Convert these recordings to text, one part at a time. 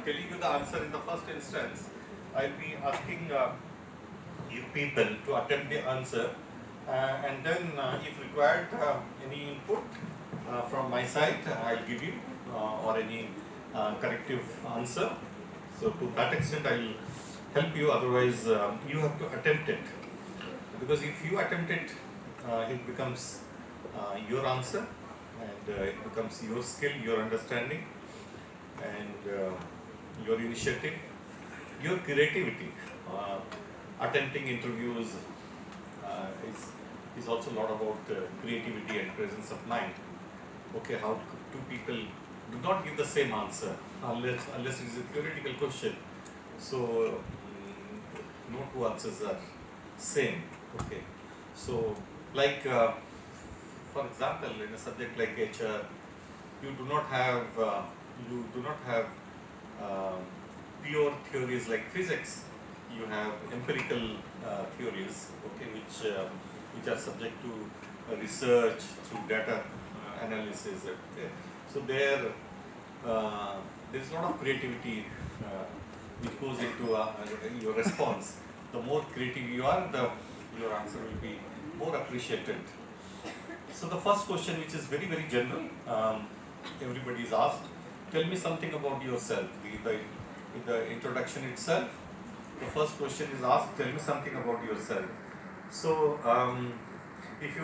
telling you the answer in the first instance, I'll be asking you people to attempt the answer, and then if required any input from my side, I'll give you or any corrective answer. So to that extent, I'll help you. Otherwise, you have to attempt it, because if you attempt it, it becomes your answer, and it becomes your skill, your understanding, and your initiative, your creativity. Attempting interviews is also a lot about creativity and presence of mind. Okay, how two people do not give the same answer unless it is a theoretical question. So no two answers are same. Okay, so like for example, in a subject like HR, you do not have pure theories like physics. You have empirical theories, okay, which are subject to research through data analysis. Okay. So there is a lot of creativity which goes into your response. The more creative you are, your answer will be more appreciated. So the first question, which is very, very general, everybody is asked, tell me something about yourself. In the introduction itself, the first question is asked, tell me something about yourself. So if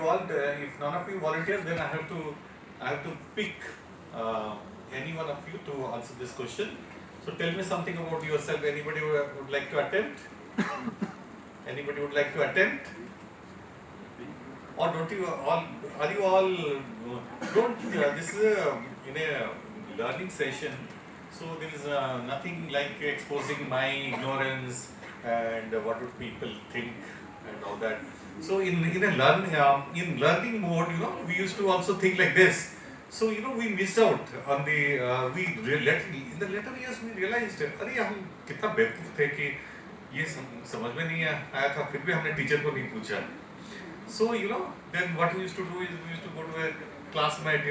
none of you volunteers, then I have to pick any one of you to answer this question. So tell me something about yourself. Anybody would like to attempt? Anybody would like to attempt? Or don't you all? Are you all? Don't. This is in a learning session, so there is nothing like exposing my ignorance and what would people think and all that. So in learning mode, we used to also think like this. So we missed out on the in the later years we realized, अरे हम कितना बेवकूफ थे कि ये समझ में नहीं आया था, फिर भी हमने टीचर को नहीं पूछा. So then what we used to do is we used to go to a classmate,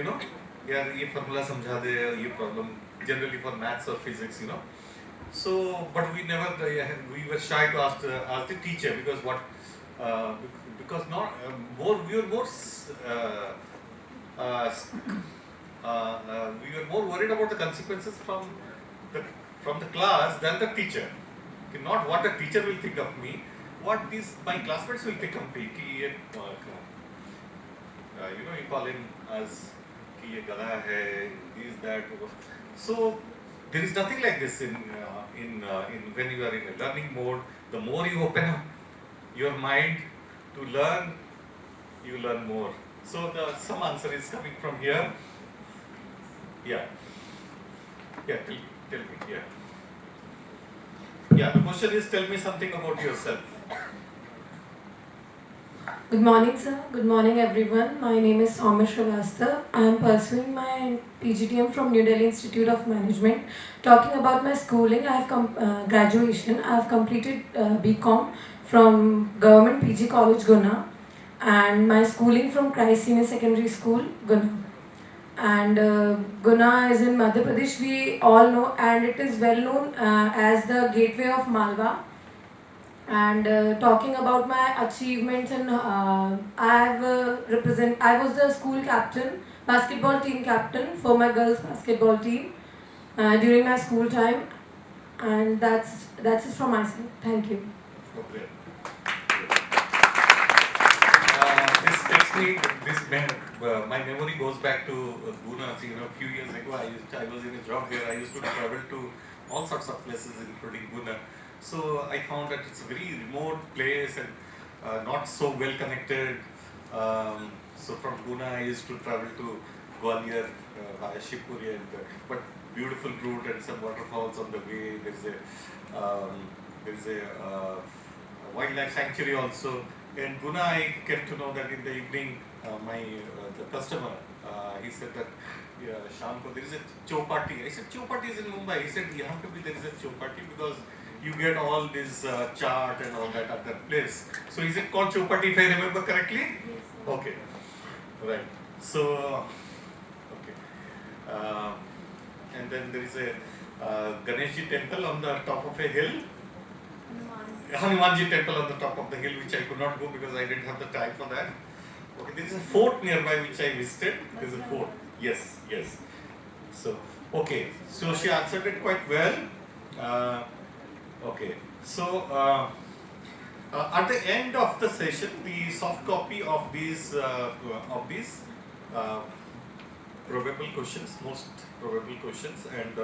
यार ये formula समझा दे, ये problem generally for maths or physics, So but we were shy to ask the teacher, because we were more worried about the consequences from the class than the teacher. Not what the teacher will think of me, what my classmates will think of me. You call him as कि ये गधा है, this, that. So there is nothing like this in when you are in a learning mode. The more you open up your mind to learn, you learn more. So some answer is coming from here. Yeah. Tell me. Yeah. The question is, tell me something about yourself. Good morning, sir. Good morning, everyone. My name is Samar Mahapatra. I am pursuing my PGTM from New Delhi Institute of Management. Talking about my schooling, I have graduation. I have completed BCom from Government PG College, Guna, and my schooling from Christ Senior Secondary School, Guna. And Guna is in Madhya Pradesh. We all know, and it is well known as the gateway of Malwa. And talking about my achievements, and I was the school captain, basketball team captain for my girls basketball team during my school time, and that's it from my side. Thank you. Okay. This takes me. My memory goes back to Guna. A few years ago, I was in a job here. I used to travel to all sorts of places, including Guna. So I found that it's a very remote place and not so well connected. So from Guna I used to travel to Gwalior via Shivpuri, but beautiful route and some waterfalls on the way. There's a wildlife sanctuary also. In Guna I came to know that in the evening the customer he said that Sham ko there is a chowpatty. I said chowpatty is in Mumbai. He said यहाँ पे भी there is a chowpatty because you get all this chart and all that at that place. So is it called chowpatty if I remember correctly? Yes. Okay, right. So okay, and and then there is a Ganeshji temple on the top of a hill. Hanumanji temple on the top of the hill, which I could not go because I didn't have the time for that. Okay, there is a fort nearby which I visited. There is a fort. Yes, yes. So, okay. So she answered it quite well. Okay. So, at the end of the session, the soft copy of these probable questions, most probable questions, and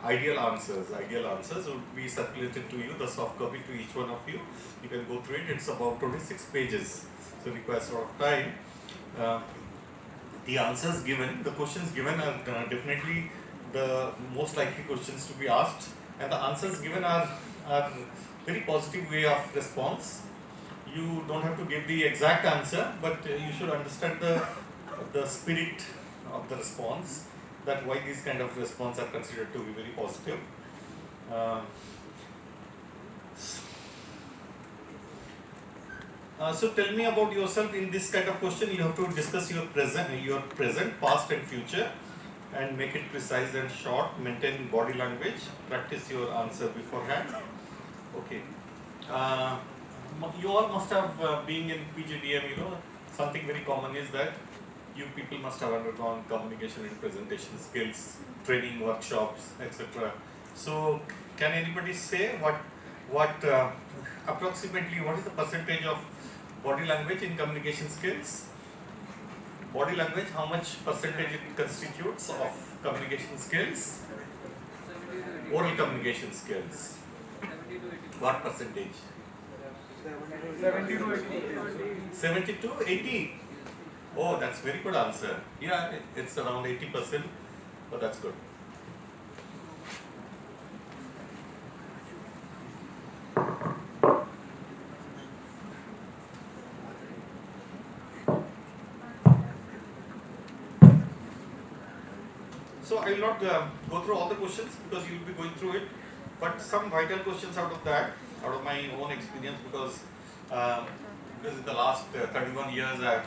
ideal answers would be circulated to you, the soft copy to each one of you. You can go through it. It's about 26 pages, so it requires a lot of time. The answers given, the questions given are definitely the most likely questions to be asked, and the answers given are very positive way of response. You don't have to give the exact answer, but you should understand the spirit of the response, that why these kind of response are considered to be very positive. So tell me about yourself. In this kind of question, you have to discuss your present, past and future, and make it precise and short. Maintain body language. Practice your answer beforehand. Okay. You all must have, being in PGDM, something very common is that you people must have undergone communication and presentation skills, training, workshops, etc. So, can anybody say what approximately what is the percentage of body language in communication skills? Body language, how much percentage it constitutes of communication skills? Oral communication skills. What percentage? 70 to 80. 70 to 80. Oh, that's very good answer. Yeah, it's around 80%, but that's good. So I will not go through all the questions because you will be going through it, but some vital questions out of that, out of my own experience, because in the last 31 years I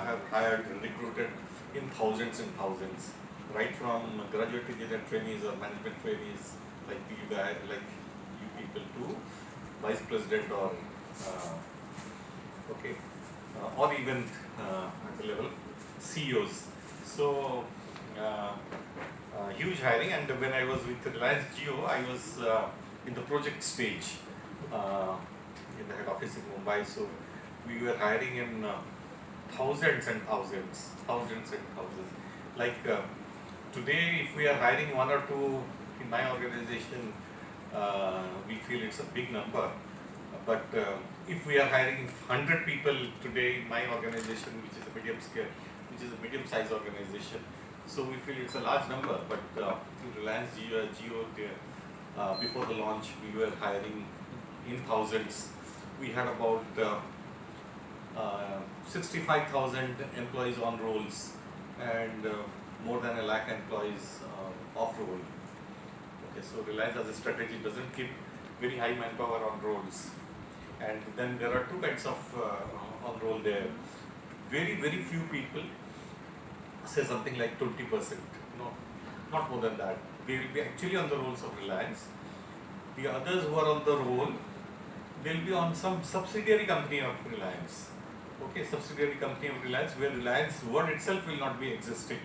have hired and recruited in thousands and thousands, right from graduate engineer trainees or management trainees like you guys, like you people, to vice president or or even at the level CEOs. So huge hiring, and when I was with Reliance Jio, I was in the project stage in the head office in Mumbai. So we were hiring in thousands and thousands. Like today, if we are hiring one or two in my organization, we feel it's a big number. But if we are hiring 100 people today in my organization, which is a medium-sized organization, so we feel it's a large number. But in Reliance Jio, before the launch, we were hiring in thousands. We had about 65,000 employees on rolls and more than 1 lakh employees off roll. Okay, so Reliance as a strategy doesn't keep very high manpower on rolls. And then there are two kinds of on roll there. Very, very few people, say something like 20%, no, not more than that. They will be actually on the rolls of Reliance. The others who are on the roll, they will be on some subsidiary company of Reliance. Okay, subsidiary company of Reliance, where Reliance word itself will not be existing.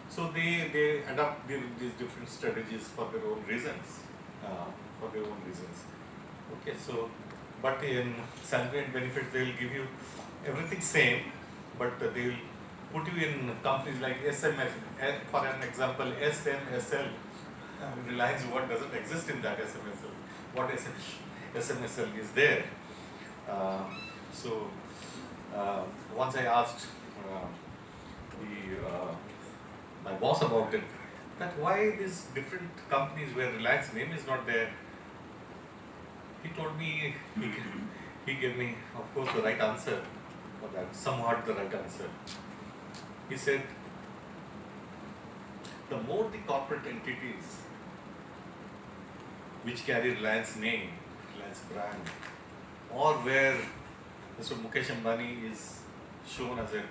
So they adopt these different strategies for their own reasons. Okay, so but in salary and benefits they will give you everything same, but they will put you in companies like SMS. For an example, SMSL. Reliance word doesn't exist in that SMSL. What SMSL is there? Once I asked my boss about it, that why these different companies where Reliance name is not there. He told me, he gave me, of course, the right answer for that, somewhat the right answer. He said, the more the corporate entities which carry Reliance name, Reliance brand, or where Mr. Mukesh Ambani is shown as the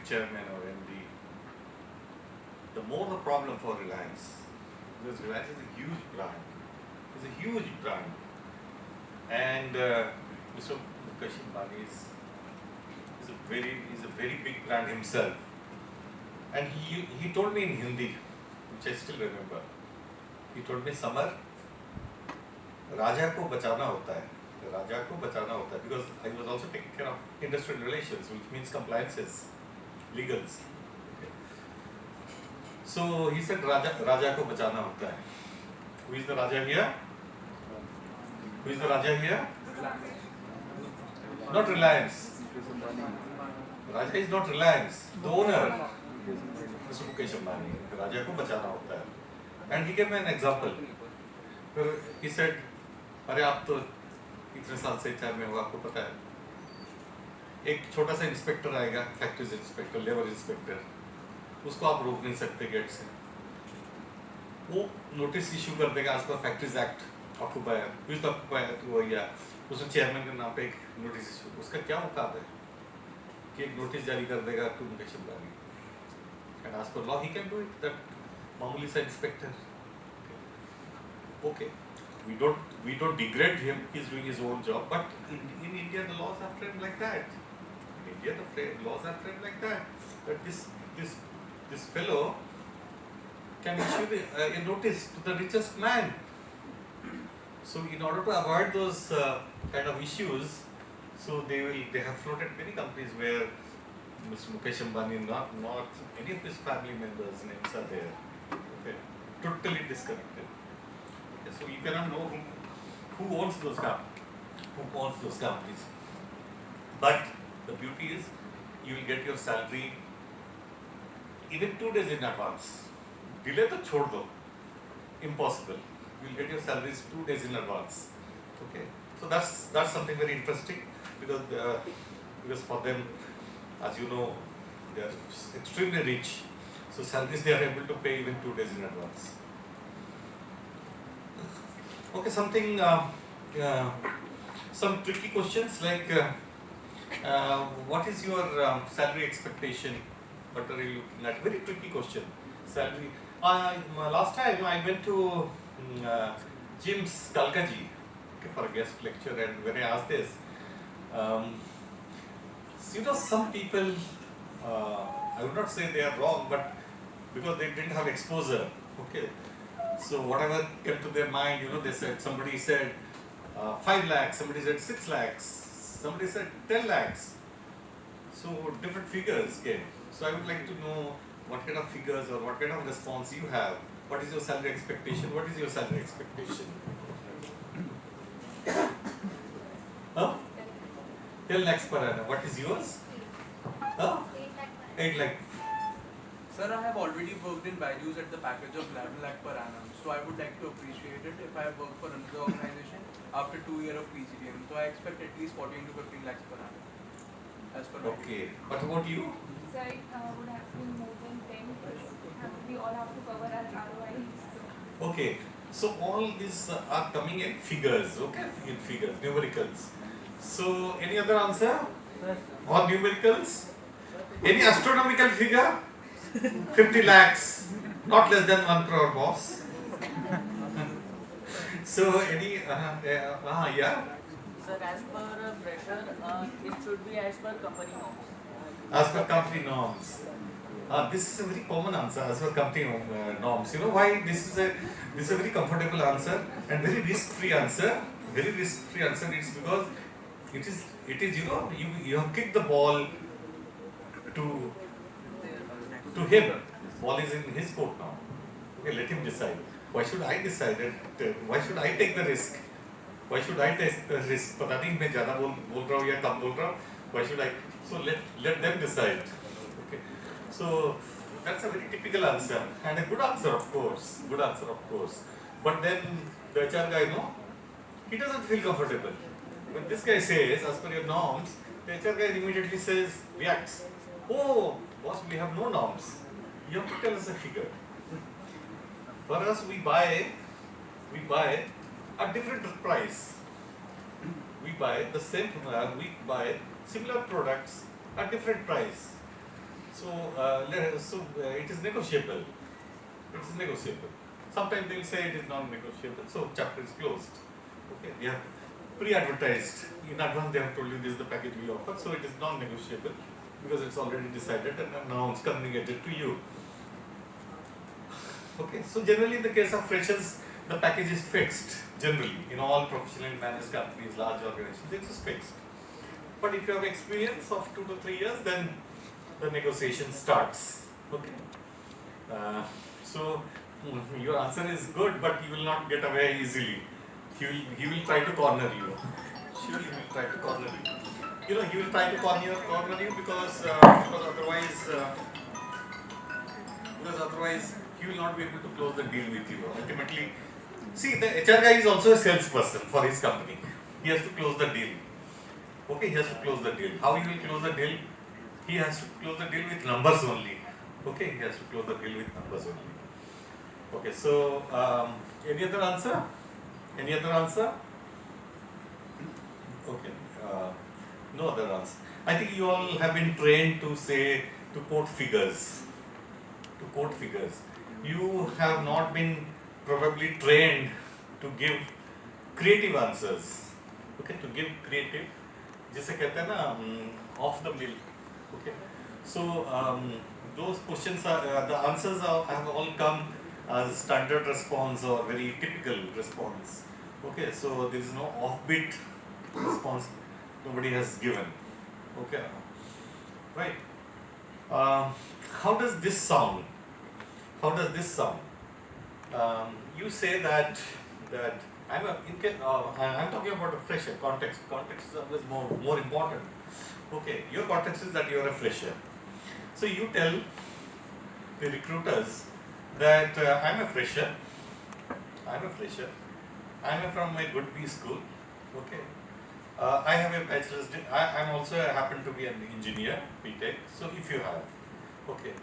chairman or MD, the more the problem for Reliance. Because Reliance is a huge brand. It's a huge brand. And Mr. Mukesh Ambani is a very big brand himself. And he told me in Hindi, which I still remember. He told me, Samar, राजा को बचाना होता है. राजा को बचाना होता है, because I was also taking care of industrial relations, which means compliances, legals. Okay. So he said, राजा को बचाना होता है. Who is the Raja here? Who is the Raja here? Not Reliance. Raja is not Reliance. The owner, Mr. Mukesh Ambani. Raja को बचाना होता है. And he gave me an example. He said, अरे आप तो इतने साल से HR में हो, आपको पता है, एक छोटा सा इंस्पेक्टर आएगा, फैक्ट्रीज इंस्पेक्टर, लेबर इंस्पेक्टर, उसको आप रोक नहीं सकते गेट से. वो नोटिस इशू कर देगा आज पर factories act occupier, with occupier वो या उसने चेयरमैन के नाम पे एक नोटिस इशू, उसका क्या औकात है कि एक नोटिस जारी कर देगा टू मुकेश अंबानी. एंड आज पर law he can do it, that मामूली सा inspector. Okay, we don't degrade him. He's doing his own job. But in India, the laws are framed like that. In India, the laws are framed like that. That this fellow can issue a notice to the richest man. So in order to avoid those kind of issues, so they have floated many companies where Mr. Mukesh Ambani, not any of his family members' names are there. Okay, totally disconnected. So you cannot know who owns those companies. But the beauty is, you will get your salary even 2 days in advance. Delay to chhod do. Impossible. You will get your salaries 2 days in advance. Okay. So that's something very interesting, because for them, as you know, they are extremely rich. So salaries they are able to pay even 2 days in advance. Okay, some tricky questions like what is your salary expectation? What are you looking at? Very tricky question. Salary. Last time I went to Jim's Kalkaji for a guest lecture, and when I asked this, some people, I would not say they are wrong, but because they didn't have exposure. Okay. So whatever came to their mind, somebody said 5 lakhs, somebody said 6 lakhs, somebody said 10 lakhs. So different figures came. So I would like to know what kind of figures or what kind of response you have. What is your salary expectation? What is your salary expectation? Huh? 10 lakhs per annum. What is yours? Huh? 8 lakh. Sir, I have already worked in values at the package of 11 lakh per annum. So I would like to appreciate it if I have worked for another organization after 2 years of PGDM. So I expect at least 14 to 15 lakhs per annum. As per Okay. What about you? So it would have been more than 10 because we all have to cover our ROI. Okay. So all these are coming in figures, okay? In figures, numericals. So any other answer? Or numericals? Any astronomical figure? 50 lakhs, not less than 1 crore, boss. So any, yeah? Sir, as per pressure, it should be as per company norms. As per company norms. This is a very common answer, as per company norms. You know why this is a very comfortable answer and very risk-free answer. Very risk-free answer. It's because it is you have kicked the ball to him. Ball is in his court now. Okay, let him decide. Why should I decide it? Why should I take the risk? Why should I take the risk? पता नहीं मैं ज़्यादा बोल रहा हूँ या कम बोल रहा हूँ. Why should I? So let them decide. Okay. So that's a very typical answer and a good answer, of course. Good answer, of course. But then the HR guy, he doesn't feel comfortable. When this guy says, as per your norms, the HR guy immediately reacts. Oh, boss, we have no norms. You have to tell us a figure. For us, we buy a different price. We buy the same, we buy similar products at different price. So, it is negotiable. It is negotiable. Sometimes they will say it is non-negotiable, so chapter is closed. Okay, they have pre-advertised in advance. They have told you this is the package we offer, so it is non-negotiable because it's already decided and announced, communicated to you. Okay, so generally in the case of freshers, the package is fixed. Generally, in all professionally managed companies, large organizations, it is fixed. But if you have experience of 2 to 3 years, then the negotiation starts. Okay. So your answer is good, but you will not get away easily. He will try to corner you. Surely he will try to corner you. You know, he will try to corner you because otherwise he will not be able to close the deal with you. Ultimately, see, the HR guy is also a salesperson for his company. He has to close the deal. Okay, he has to close the deal. How he will close the deal? He has to close the deal with numbers only. Okay, he has to close the deal with numbers only. Okay, so any other answer? Any other answer? Okay, no other answer. I think you all have been trained to quote figures. To quote figures. You have not been probably trained to give creative answers. Okay, to give creative, जिसे कहते हैं ना off the mill. Okay, so those questions are the answers have all come as standard response or very typical response. Okay, so there is no offbeat response. Nobody has given. Okay, right. How does this sound? How does this sound? You say that I'm talking about a fresher context. Context is always more important. Okay, your context is that you are a fresher. So you tell the recruiters that I'm a fresher. I'm from a good B school. Okay. I have a bachelor's degree. I'm also happen to be an engineer, BTech. So if you have, okay,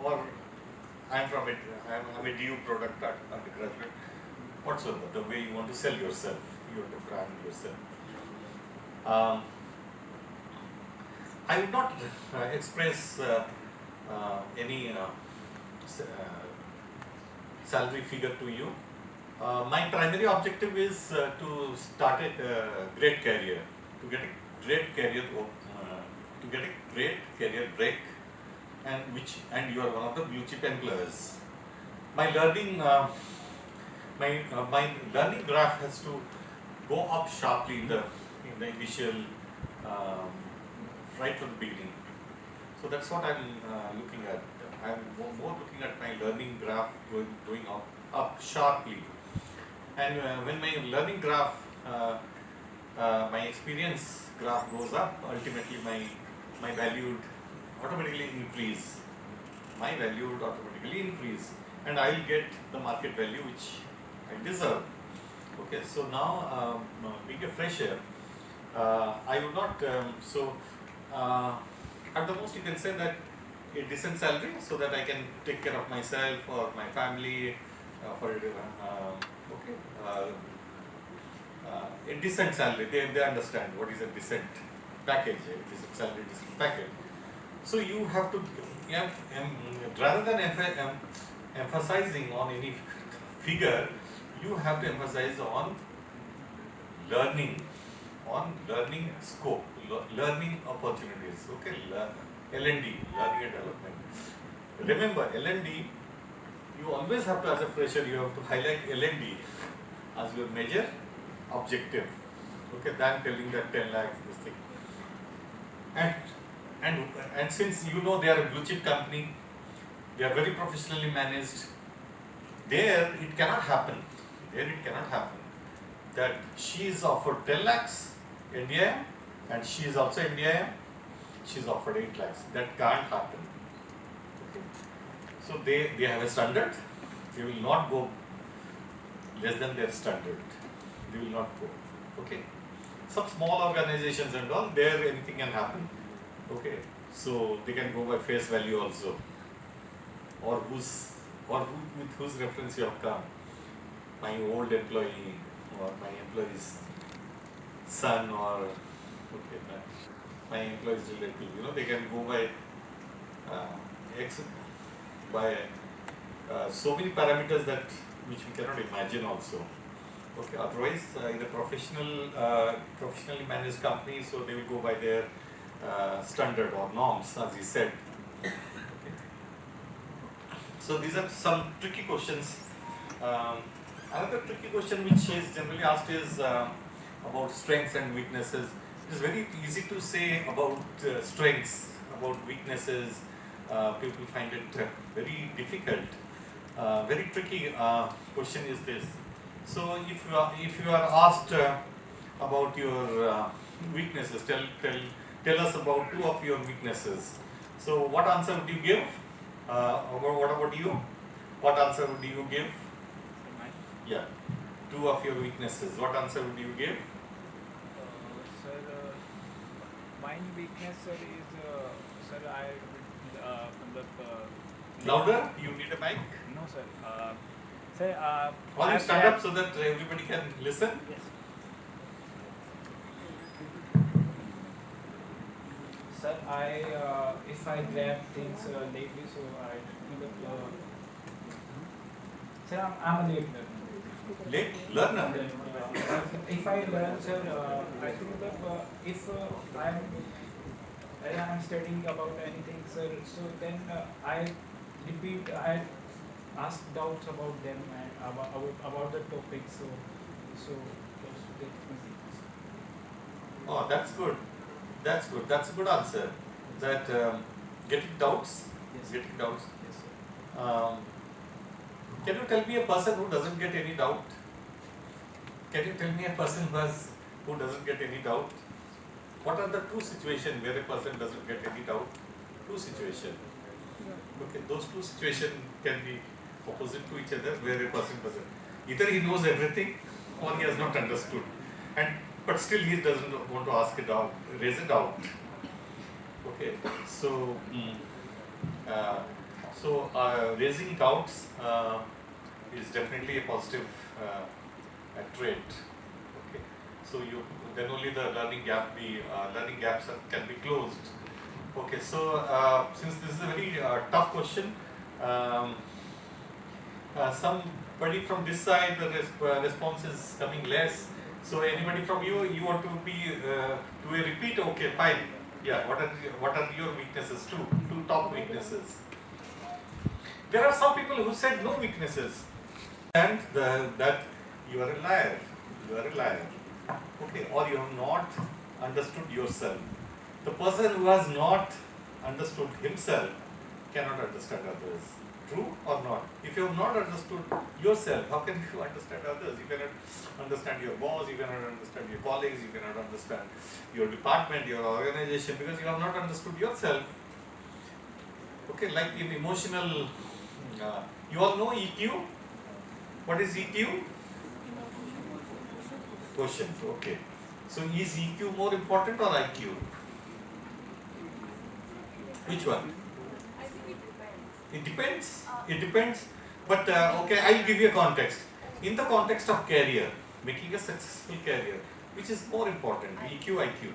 or I'm a DU product undergraduate, whatsoever, the way you want to sell yourself, you want to brand yourself. I would not express any salary figure to you. My primary objective is to start a great career, to get a great career break, and you are one of the blue chip employers. My learning my learning graph has to go up sharply in the initial right from the beginning. So that's what I'm looking at. I'm more looking at my learning graph going up sharply. And when my learning graph, my experience graph goes up, ultimately my value would automatically increase. My value would automatically increase, and I will get the market value which I deserve. Okay, so now being a fresher, I would not. At the most, you can say that a decent salary, so that I can take care of myself or my family. A decent salary. They understand what is a decent package, a decent salary, decent package. So you have to, rather than emphasizing on any figure, you have to emphasize on learning scope, learning opportunities. Okay, L&D, learning and development. Remember, L&D, you always have to, as a fresher, you have to highlight L&D as your major objective. Okay, than telling that 10 lakhs, this thing. And since you know they are a blue chip company, they are very professionally managed, there it cannot happen. That she is offered 10 lakhs NDIM and she is also NDIM, she is offered 8 lakhs. That can't happen. Okay. So they have a standard, they will not go less than their standard. They will not go. Okay. Some small organizations and all, there anything can happen. Okay. So they can go by face value also. Or with whose reference you have come. My old employee or my employee's son or my employee's relative. They can go by so many parameters that which we cannot imagine also. Okay, otherwise in a professionally managed company, so they will go by their standard or norms, as he said. Okay. So these are some tricky questions. Another tricky question which is generally asked is about strengths and weaknesses. It is very easy to say about strengths, about weaknesses. People find it very difficult. Very tricky question is this. So if you are asked about your weaknesses, tell us about two of your weaknesses. So what answer would you give? What about you? What answer would you give? Yeah, two of your weaknesses. What answer would you give? Sir, my weakness, sir, is sir, I Louder? You need a mic? no, sir. Sir, Or you I've stand grabbed- up so that everybody can listen? Yes. Sir, if I grab things lately, so I sir, I'm a late learner. Late learner. If I learn, sir, I think that if I'm studying about anything, sir, so then I ask doubts about them and about the topic. So that's my weakness. Oh, that's good. That's good. That's a good answer. That getting doubts. Yes. Getting doubts. Yes, sir. Can you tell me a person who doesn't get any doubt? Can you tell me a person who doesn't get any doubt? What are the two situations where a person doesn't get any doubt? Two situations. Okay, those two situations can be opposite to each other, where a person doesn't. Either he knows everything or he has not understood. But still he doesn't want to ask a doubt, raise a doubt. Okay, so raising doubts is definitely a positive trait. Okay, so then only the learning gaps can be closed. Okay, so since this is a very tough question, somebody from this side, the response is coming less. So anybody from you want to be do a repeat? Okay, fine. Yeah, what are your weaknesses too? Two top weaknesses. There are some people who said no weaknesses, and that you are a liar. You are a liar. Okay, or you have not understood yourself. The person who has not understood himself cannot understand others. True or not? If you have not understood yourself, how can you understand others? You cannot understand your boss, you cannot understand your colleagues, you cannot understand your department, your organization, because you have not understood yourself. Okay, like in emotional, you all know EQ? What is EQ? Quotient, okay. So is EQ more important or IQ? Which one? I think it depends. It depends. It depends. But okay, I'll give you a context. In the context of career, making a successful career, which is more important? EQ, IQ.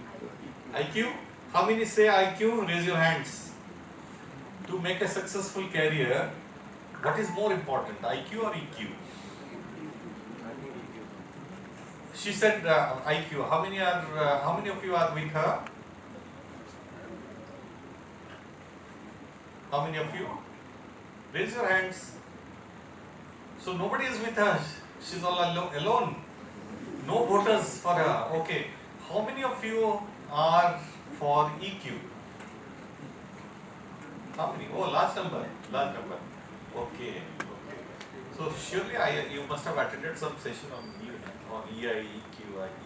IQ? How many say IQ? Raise your hands. To make a successful career, what is more important, IQ or EQ? She said IQ. How many of you are with her? How many of you? Raise your hands. So nobody is with her. She's all alone. No voters for her. Okay. How many of you are for EQ? How many? Oh, large number. Large number. Okay. Okay. So surely you must have attended some session on EI, EQ,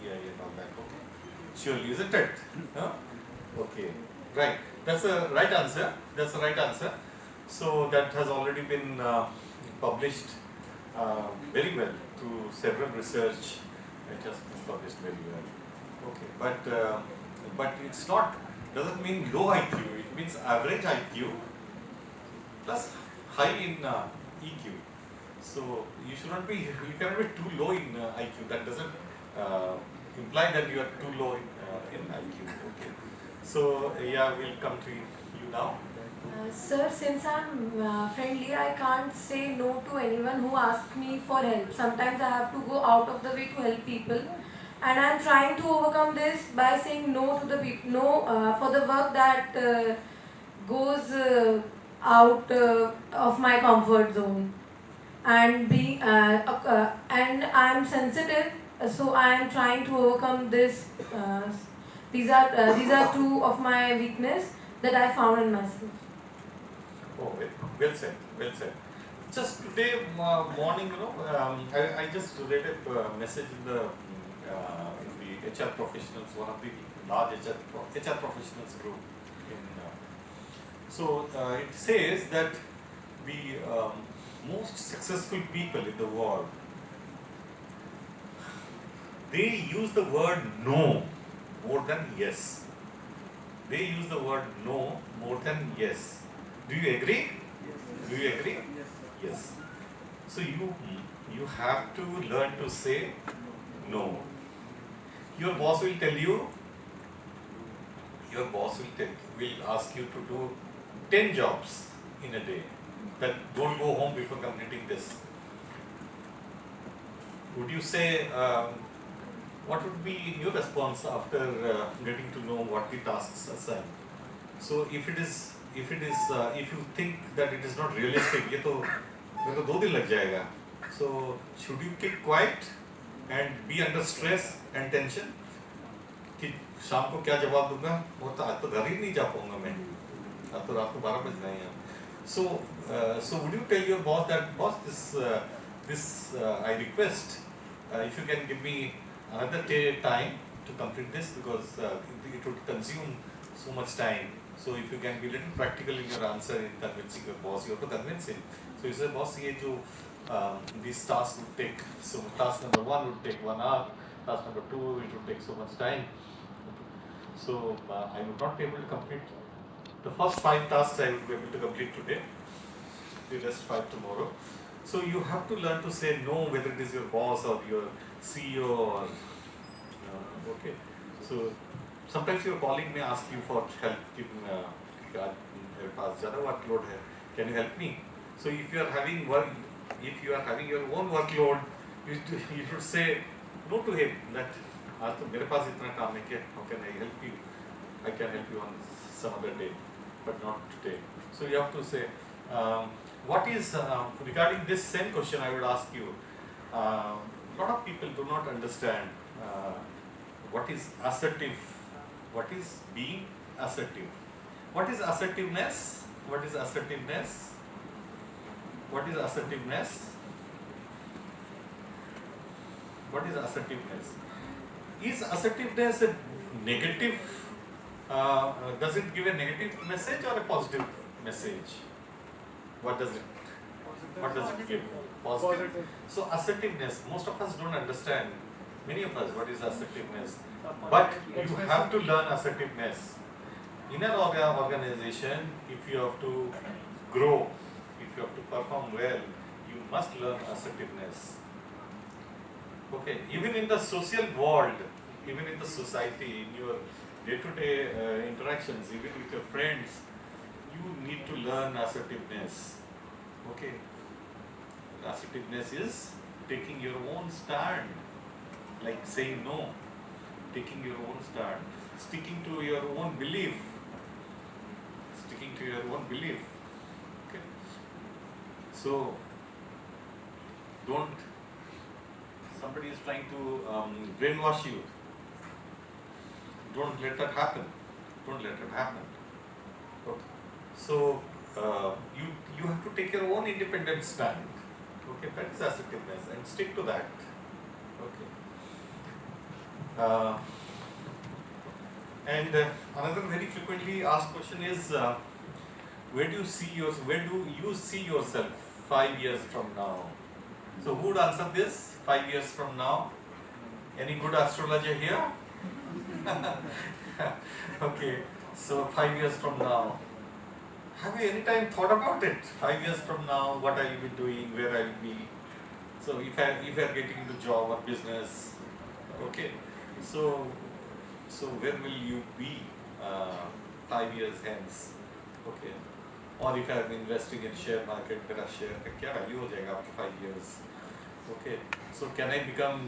EI and all that. Okay. Surely, isn't it? Huh? Okay. Right. That's the right answer. That's the right answer. So that has already been published very well through several research. It has been published very well. Okay. But it's not, doesn't mean low IQ. It means average IQ plus high in EQ. So you cannot be too low in IQ. That doesn't imply that you are too low in IQ. Okay. So yeah, we'll come to you now. Sir, since I'm friendly, I can't say no to anyone who asks me for help. Sometimes I have to go out of the way to help people, and I'm trying to overcome this by saying no to the no for the work that goes out of my comfort zone. And and I'm sensitive, so I am trying to overcome this. These are two of my weakness that I found in myself. Oh, well said, well said. Just today morning, I just read a message in the HR professionals, one of the large HR professionals group. It says that the most successful people in the world, they use the word no more than yes. They use the word no more than yes. Do you agree? Do you agree? Yes, sir. Yes. So you have to learn to say no. Your boss will tell you. Your boss will ask you to do 10 jobs in a day. That don't go home before completing this. Would you say? What would be your response after getting to know what the tasks assign? So if you think that it is not realistic, ये तो मेरे को 2 दिन लग जाएगा. So should you keep quiet and be under stress and tension? कि शाम को क्या जवाब दूंगा? वो तो आज तो घर ही नहीं जा पाऊंगा मैं. आज तो रात को 12 बज रहे हैं. So would you tell your boss that boss this I request if you can give me another time to complete this because it would consume so much time. So if you can be a little practical in your answer in convincing your boss, you have to convince him. So you say, boss, these tasks would take, so task number 1 would take 1 hour, task number 2 it would take so much time. So I would not be able to complete the first 5 tasks. I would be able to complete today, the rest 5 tomorrow. So you have to learn to say no, whether it is your boss or your CEO or okay. So sometimes your colleague may ask you for help. मेरे पास ज़्यादा workload है. Can you help me? So if you are having your own workload, you should say no to him. That आज तो मेरे पास इतना काम है कि how can I help you? I can help you on some other day, but not today. So you have to say. What is regarding this same question? I would ask you. A lot of people do not understand what is assertive. What is being assertive? What is assertiveness? What is assertiveness? What is assertiveness? What is assertiveness? Is assertiveness a negative? Does it give a negative message or a positive message? What does it give? Positive. So assertiveness, most of us don't understand, many of us, what is assertiveness. But you have to learn assertiveness. In an organization, if you have to grow, if you have to perform well, you must learn assertiveness. Okay, even in the social world, even in the society, in your day-to-day interactions, even with your friends, you need to learn assertiveness. Okay. Assertiveness is taking your own stand, like saying no, taking your own stand, sticking to your own belief, Okay. So somebody is trying to brainwash you. Don't let that happen. Okay. So you have to take your own independent stand. Okay, that is assertiveness, and stick to that. Okay. Another very frequently asked question is, where do you see yourself 5 years from now? So who would answer this? 5 years from now? Any good astrologer here? Okay. So 5 years from now. Have you any time thought about it? 5 years from now, what I will be doing, where I will be? So if I are getting into job or business, okay. So where will you be 5 years hence? Okay. or if I'm investing in share market, मेरा share का क्या value हो जाएगा after 5 years? Okay, so can I become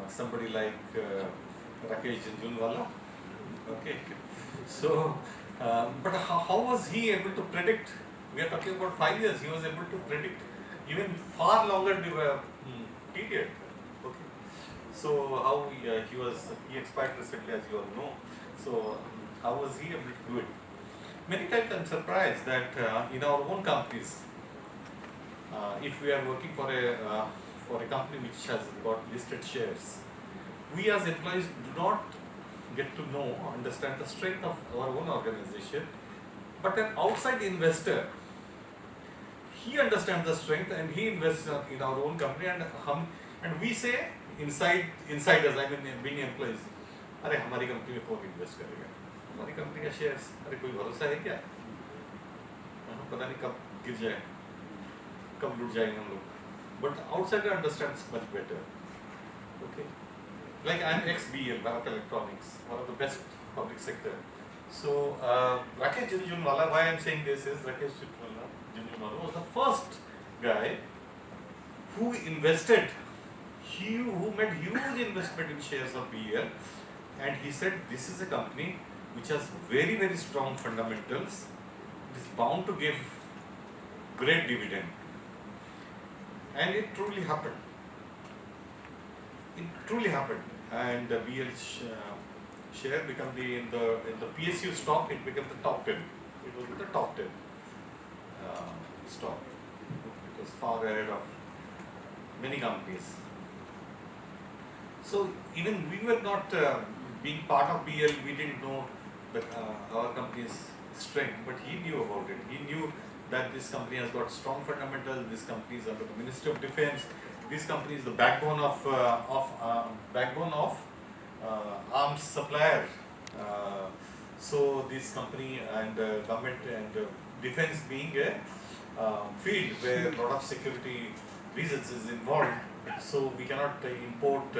somebody like Rakesh Jhunjhunwala? Okay, so but how was he able to predict? We are talking about 5 years. He was able to predict even far longer period. Okay, so how he expired recently, as you all know. So how was he able to do it? Many times I'm surprised that in our own companies, if we are working for a company which has got listed shares, we as employees do not get to know, understand the strength of our own organization, but an outside investor, he understands the strength and he invests in our own company, and we say insiders, I mean being employees, अरे हमारी company में कौन invest करेगा, हमारी company का shares, अरे कोई भरोसा है क्या, पता नहीं कब गिर जाए, कब लूट जाएंगे हम लोग, but outsider understands much better. Okay, like I'm ex-BL, Bharat Electronics, one of the best public sector. So Rakesh Jhunjhunwala, why I'm saying this is Rakesh Jhunjhunwala was the first guy who invested, who made huge investment in shares of BL, and he said this is a company which has very, very strong fundamentals, it is bound to give great dividend, and it truly happened. It truly happened, and the BL share became in the PSU stock, it became the top 10. It was the top 10 stock. It was far ahead of many companies. So even we were not being part of BL, we didn't know that our company's strength, but he knew about it. He knew that this company has got strong fundamentals. This company is under the Ministry of Defence. This company is the backbone of arms supplier. So this company and government and defence being a field where a lot of security reasons is involved. So we cannot import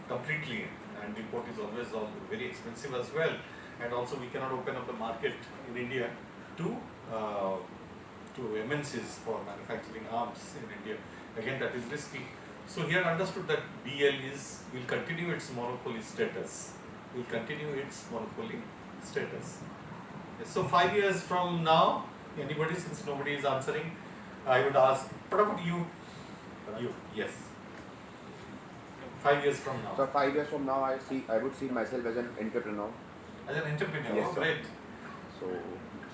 completely, and import is always very expensive as well. And also we cannot open up the market in India to MNCs for manufacturing arms in India. Again, that is risky. So he had understood that BL will continue its monopoly status. Will continue its monopoly status. So 5 years from now, anybody, since nobody is answering, I would ask, what about you? You, yes. 5 years from now. So 5 years from now, I would see myself as an entrepreneur. As an entrepreneur, Yes, oh, sir. great.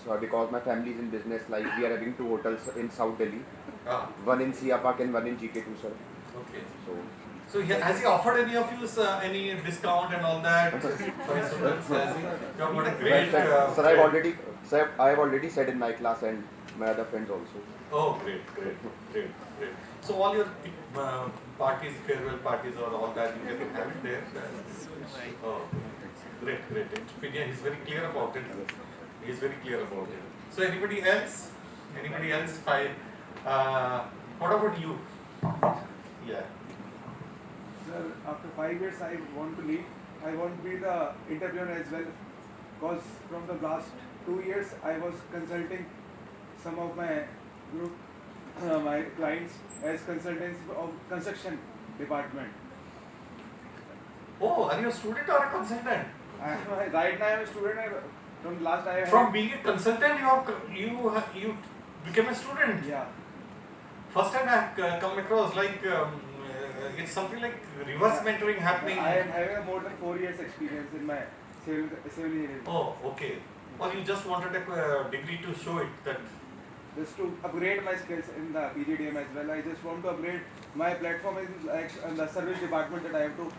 So because my family is in business, like we are having 2 hotels in South Delhi, Ah, one in Sia Park and one in GK2, sir. okay. So Has he offered any of you any discount and all that for his students? Has he? You have got a great. sir, I have already said in my class and my other friends also. Oh, great. So all your parties, farewell parties or all that, you can have it there. Oh, great. Entrepreneur, he's very clear about it. So anybody else? What about you? Yeah. Sir, after 5 years I want to leave. I want to be the entrepreneur as well, because from the last 2 years I was consulting some of my group, my clients as consultants of construction department. Oh, are you a student or a consultant? Right now I am a student. From last I have. From being a consultant, you became a student. Yeah. First time I have come across it's something like reverse mentoring happening. I am having more than 4 years experience in my civil engineering. Oh, okay. Or you just wanted a degree to show it that. Just to upgrade my skills in the PGDM as well. I just want to upgrade my platform in the service department, that I have to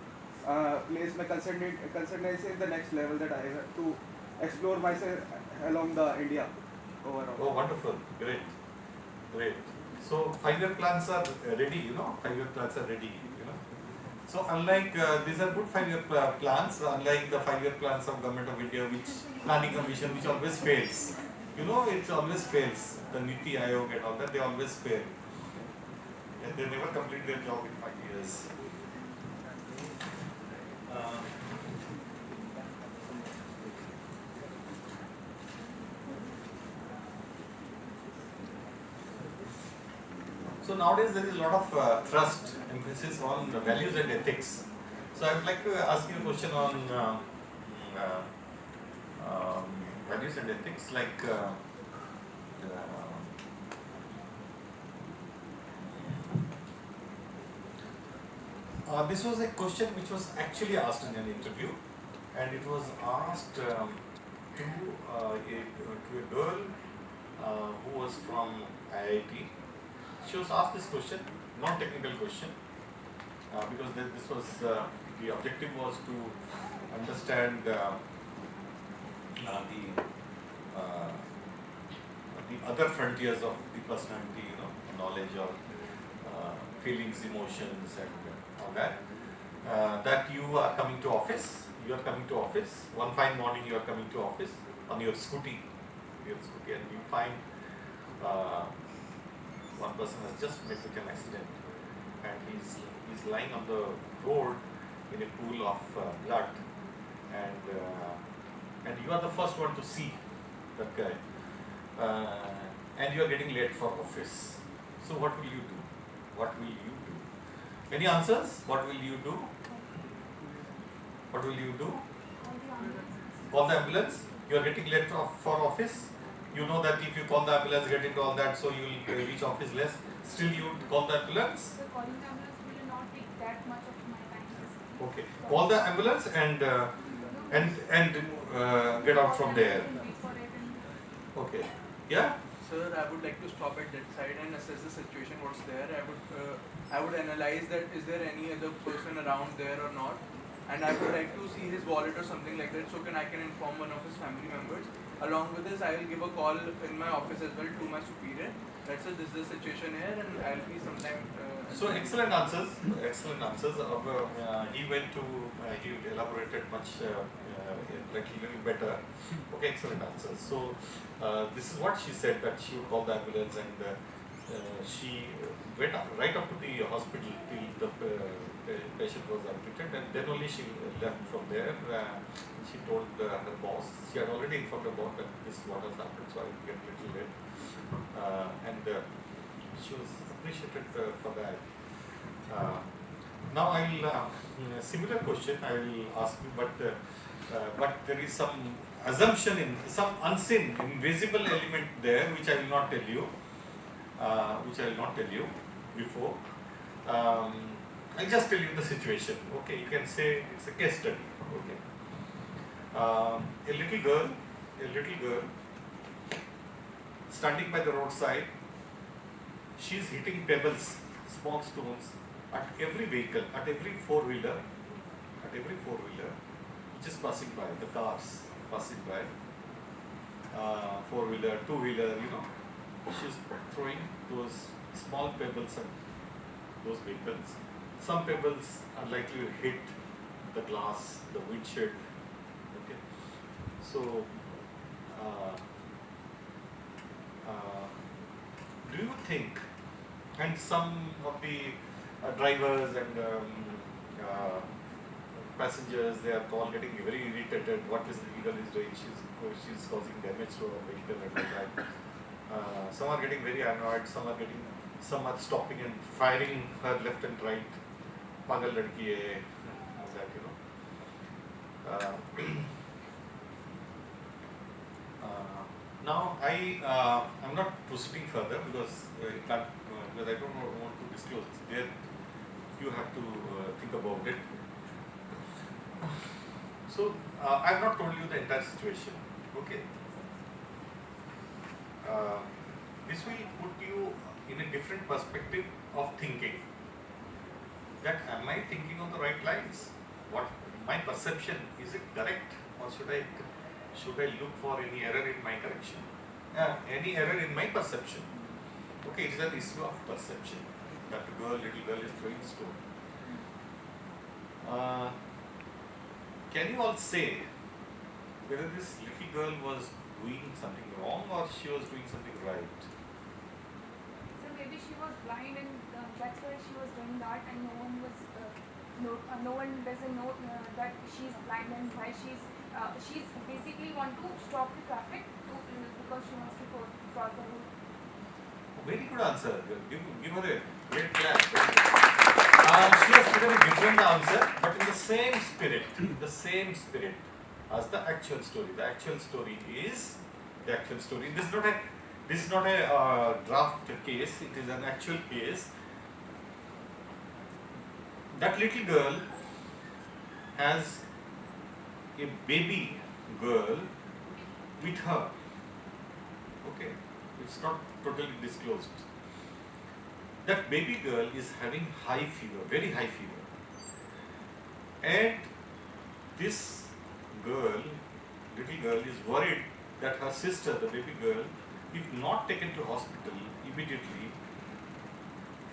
place my consultancy in the next level, that I have to explore myself along the India overall. Oh, wonderful. Great. So 5-year plans are ready, 5-year plans are ready, So unlike, these are good 5-year plans, unlike the 5-year plans of Government of India, Planning Commission, which always fails. It always fails. The Niti Aayog and all that, they always fail. And they never complete their job in 5 years. So nowadays there is a lot of thrust, emphasis on the values and ethics. So I would like to ask you a question on values and ethics, like this was a question which was actually asked in an interview, and it was asked to a girl who was from IIT. She was asked this question, non-technical question, because this was the objective was to understand the other frontiers of the personality, knowledge or feelings, emotions, and all that. That you are coming to office. You are coming to office. One fine morning, you are coming to office on your scooty, and you find one person has just met with an accident, and he's lying on the road in a pool of blood, and you are the first one to see that guy, and you are getting late for office. So what will you do? What will you do? Any answers? What will you do? What will you do? Call the ambulance. You are getting late for office. You know that if you call the ambulance, get into all that, so you will reach office less. Still, you call the ambulance. So calling the ambulance will not take that much of my time. Okay. Call the ambulance and get out from there. Okay. Yeah. Sir, I would like to stop at that side and assess the situation, what's there. I would analyze that is there any other person around there or not, and I would like to see his wallet or something like that, so I can inform one of his family members. Along with this, I will give a call in my office as well to my superior. That's it. This is the situation here, and I'll be sometime. So excellent answers. Excellent answers. He went to he elaborated much like a little better. Okay, excellent answers. So this is what she said, that she would call the ambulance, and she went right up to the hospital till the patient was admitted, and then only she left from there. She told her boss. She had already informed her boss that this is what has happened, so I will get a little late. And she was appreciated for that. Now I'll similar question I will ask you, but there is some assumption, some unseen, invisible element there, which I will not tell you. Before. I'll just tell you the situation. Okay, you can say it's a case study. Okay, a little girl standing by the roadside. She's hitting pebbles, small stones at every vehicle, at every four-wheeler, which is passing by, the cars passing by, four-wheeler, two-wheeler, she's throwing those small pebbles at those vehicles. Some pebbles are likely to hit the glass, the windshield. Okay, so do you think, and some of the drivers and passengers, they are all getting very irritated. What this vehicle is doing? She's causing damage to our vehicle and all that. Some are getting very annoyed. Some are stopping and firing her left and right. Pagal ladki hai, all that, Now I'm not proceeding further because because I don't want to disclose. There you have to think about it. So I've not told you the entire situation. Okay. This will put you in a different perspective of thinking. That am I thinking on the right lines? What my perception, is it correct, or should I look for any error in my correction? Any error in my perception? Okay, it's an issue of perception. That little girl is throwing stone. Can you all say whether this little girl was doing something wrong or she was doing something right? So maybe she was blind, and that's why she was doing that, and no one doesn't know that she's blind and why she's basically want to stop the traffic because she wants to cross the road. Very good answer. Give her a great clap. She has given a different answer, but in the same spirit, as the actual story. The actual story is the actual story. This is not a draft case. It is an actual case. That little girl has a baby girl with her. Okay, it's not totally disclosed. That baby girl is having high fever, very high fever. And this girl, little girl, is worried that her sister, the baby girl, if not taken to hospital immediately,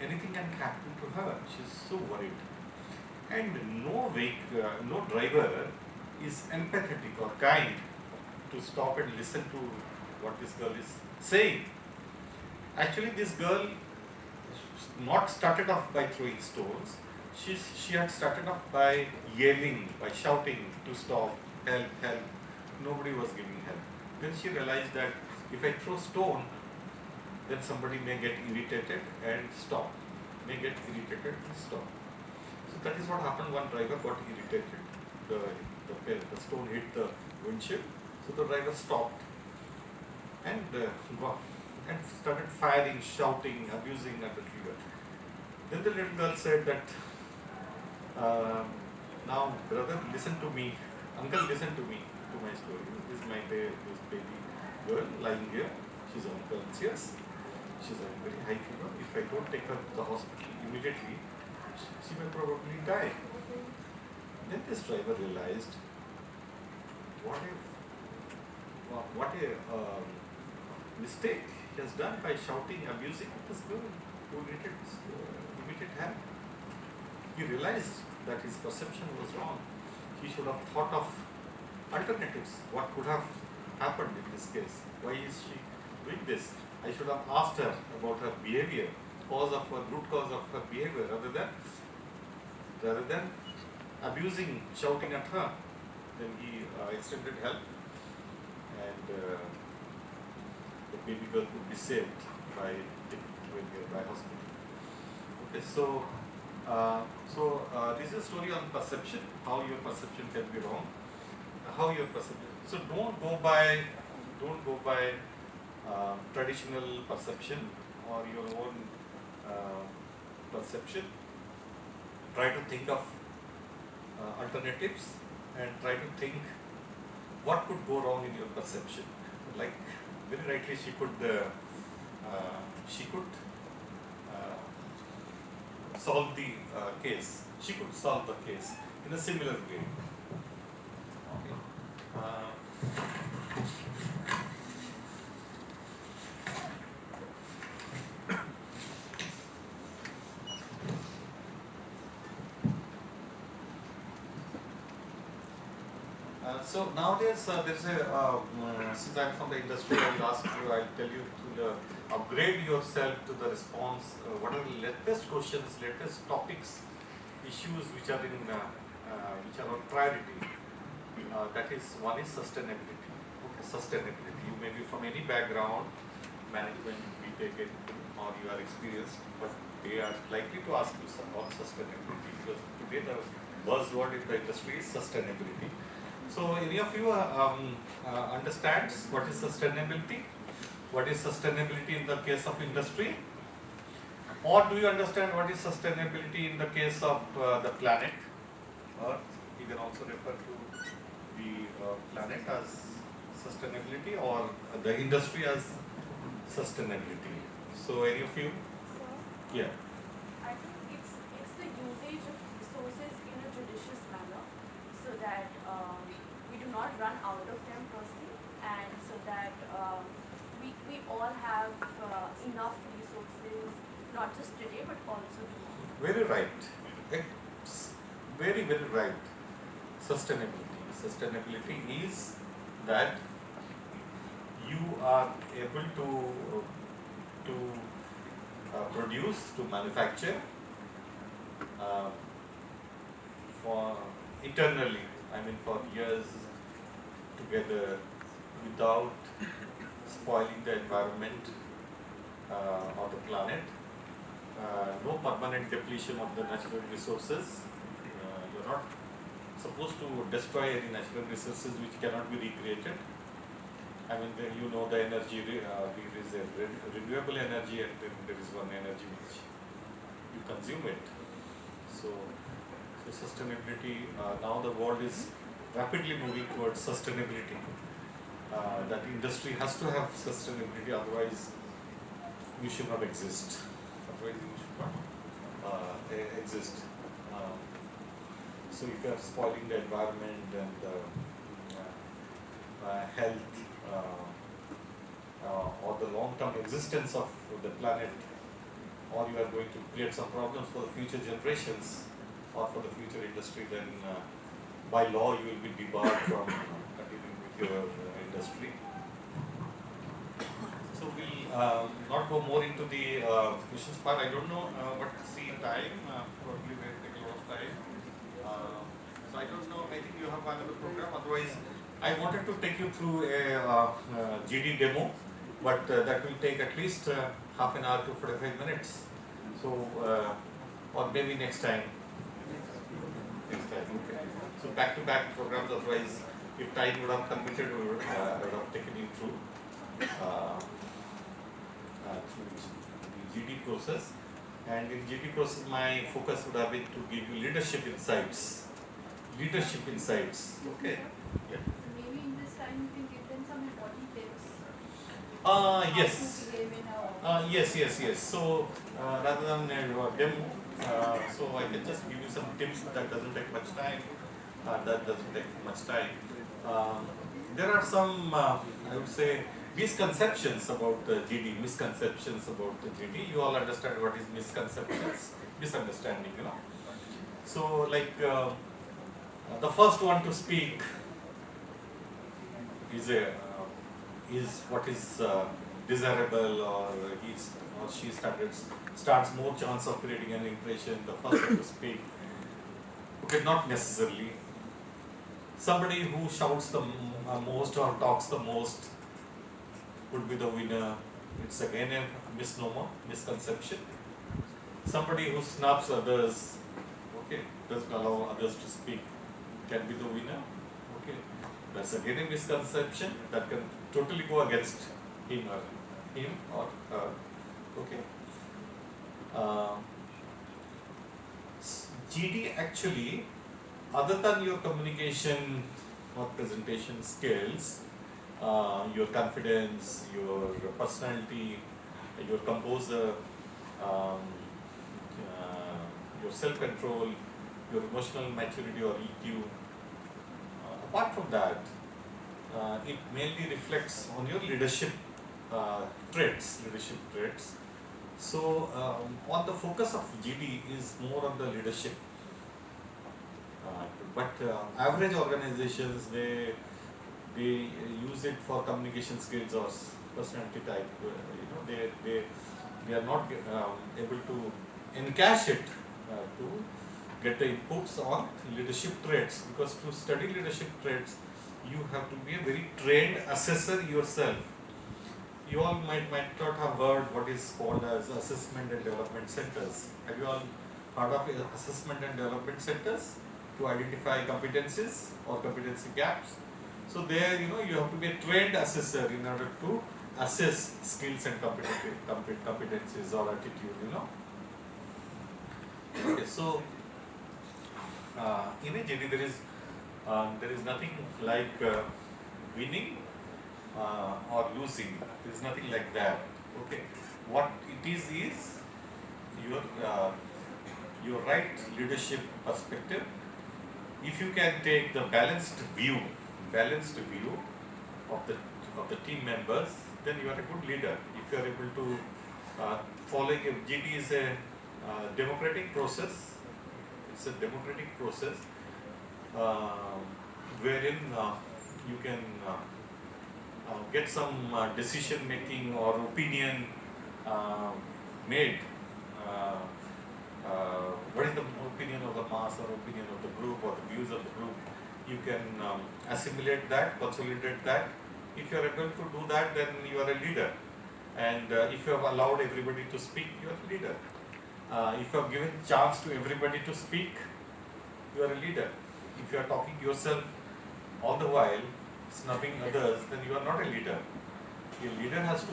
anything can happen to her. She's so worried. And no driver is empathetic or kind to stop and listen to what this girl is saying. Actually, this girl not started off by throwing stones. She had started off by yelling, by shouting to stop, help, help. Nobody was giving help. Then she realized that if I throw stone, then somebody may get irritated and stop. So that is what happened. One driver got irritated. The stone hit the windshield. So the driver stopped and started firing, shouting, abusing at the driver. Then the little girl said that, now brother, listen to me. Uncle, listen to me, to my story. This is my this baby girl lying here. She's unconscious. She's having very high fever. If I don't take her to the hospital immediately, she may probably die. Then this driver realized, what a mistake he has done by shouting, abusing this girl who needed immediate help. He realized that his perception was wrong. He should have thought of alternatives. What could have happened in this case? Why is she doing this? I should have asked her about her behavior, root cause of her behavior, rather than abusing, shouting at her. Then he extended help, and the baby girl could be saved by taken to a nearby hospital. Okay, so this is a story on perception, how your perception can be wrong, So don't go by traditional perception or your own perception. Try to think of alternatives and try to think what could go wrong in your perception. Like very rightly, she could solve the case. She could solve the case in a similar way. Okay. So nowadays there's a since I'm from the industry, I'll tell you to upgrade yourself to the response. What are the latest questions, latest topics, issues which are on priority? That is, one is sustainability. Okay, sustainability. You may be from any background, management, BTech, or you are experienced, but they are likely to ask you about sustainability because today the buzzword in the industry is sustainability. So any of you understands what is sustainability? What is sustainability in the case of industry? Or do you understand what is sustainability in the case of the planet, Earth? You can also refer to the planet as sustainability or the industry as sustainability. So any of you? Yeah. I think it's the usage of resources in a judicious manner so that we do not run out of them firstly, and so that we all have enough resources, not just today but also tomorrow. Very right. It's very, very right. Sustainability is that you are able to produce, to manufacture for eternally, for years together without spoiling the environment or the planet. No permanent depletion of the natural resources. You're not supposed to destroy any natural resources which cannot be recreated. I mean, you know the energy, there is a renewable energy and then there is one energy which you consume it. So sustainability, now the world is rapidly moving towards sustainability. That industry has to have sustainability, otherwise we should not exist. Otherwise we should not exist. So if you are spoiling the environment and health or the long-term existence of the planet, or you are going to create some problems for the future generations or for the future industry, then by law you will be debarred from continuing with your industry. So we'll not go more into the questions part. I don't know what's the time, probably will take a lot of time. So I don't know, I think you have another program, otherwise I wanted to take you through a GD demo, but that will take at least half an hour to 45 minutes. So, or maybe next time. Okay. So back-to-back programs, otherwise if time would have permitted, we would have taken you through the GD process. And in GD process, my focus would have been to give you leadership insights. Leadership insights, okay? Yeah. Maybe in this time you can give them some important tips. Yes. Yes. So rather than a demo, so I can just give you some tips. That doesn't take much time. There are some, I would say, misconceptions about the GD. Misconceptions about the GD. You all understand what is misconceptions? Misunderstanding, you know. So, like the first one to speak is what is desirable, or his or she stands more chance of creating an impression. The first one to speak. Okay, not necessarily. Somebody who shouts the most or talks the most would be the winner. It's again a misnomer, misconception. Somebody who snubs others, okay, doesn't allow others to speak, can be the winner. Okay, that's again a misconception that can totally go against him or her. Okay. GD actually, other than your communication or presentation skills, your confidence, your personality, your composure, your self-control, your emotional maturity or EQ. Apart from that, it mainly reflects on your leadership traits. So, on the focus of GD is more on the leadership. But average organizations, they use it for communication skills or personality type. They are not able to encash it to get the inputs on leadership traits, because to study leadership traits you have to be a very trained assessor yourself. You all might not have heard what is called as assessment and development centers. Have you all heard of assessment and development centers to identify competencies or competency gaps? So there, you have to be a trained assessor in order to assess skills and competencies or attitude, Okay, so in a GD there is nothing like winning or losing. There is nothing like that. Okay, what it is your right leadership perspective. If you can take the balanced view of the team members, then you are a good leader. If you are able to follow, GD is a democratic process. It's a democratic process wherein you can get some decision making or opinion made. What is the opinion of the mass or opinion of the group or the views of the group? You can assimilate that, consolidate that. If you are able to do that, then you are a leader. And if you have allowed everybody to speak, you are a leader. If you have given chance to everybody to speak, you are a leader. If you are talking yourself all the while, snubbing others, then you are not a leader. A leader has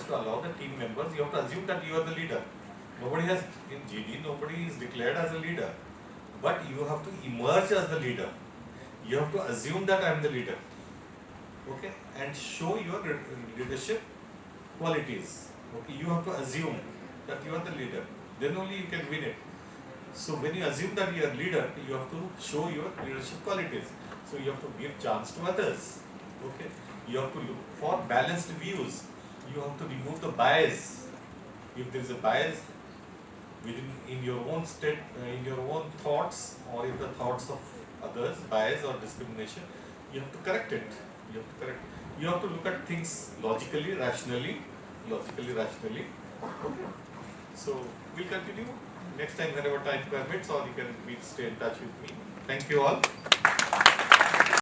to allow the team members. You have to assume that you are the leader. Nobody has in GD. Nobody is declared as a leader, but you have to emerge as the leader. You have to assume that I am the leader. Okay, and show your leadership qualities. Okay, you have to assume that you are the leader. Then only you can win it. So when you assume that you are leader, you have to show your leadership qualities. So you have to give chance to others. Okay, you have to look for balanced views. You have to remove the bias. If there is a bias in your own state, in your own thoughts or in the thoughts of others, bias or discrimination, you have to correct it. You have to look at things logically, rationally. Okay. So we'll continue next time whenever time permits, or you can stay in touch with me. Thank you all.